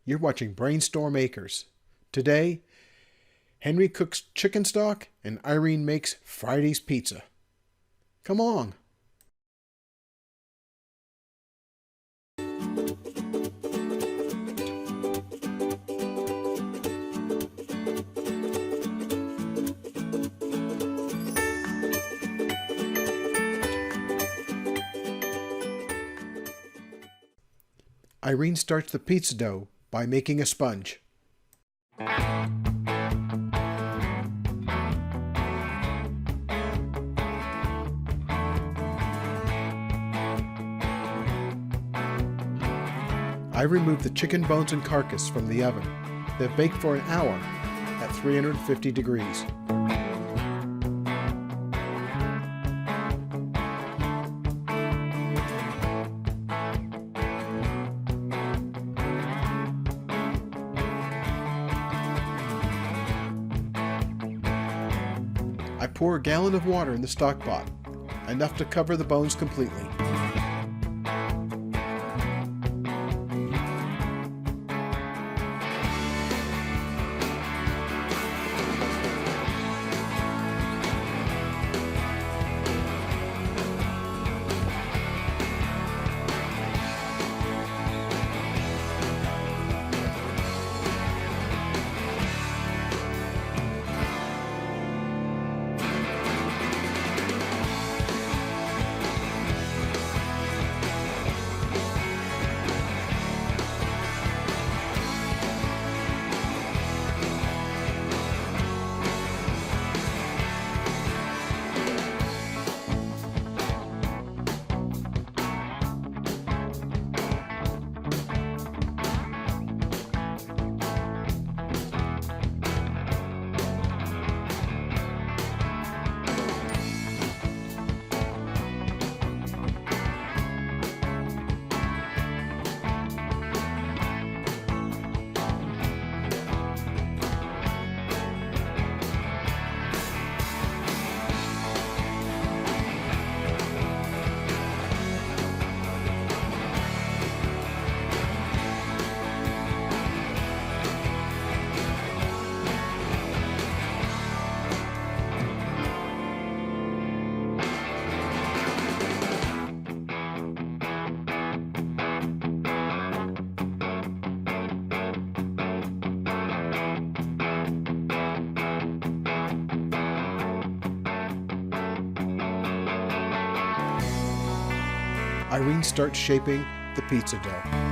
You're watching Brainstorm Acres. Today, Henry cooks chicken stock and Irene makes Friday's pizza. Come on. Irene starts the pizza dough by making a sponge. I remove the chicken bones and carcass from the oven. They've baked for an hour at 350 degrees. I pour a gallon of water in the stock pot, enough to cover the bones completely. Irene starts shaping the pizza dough.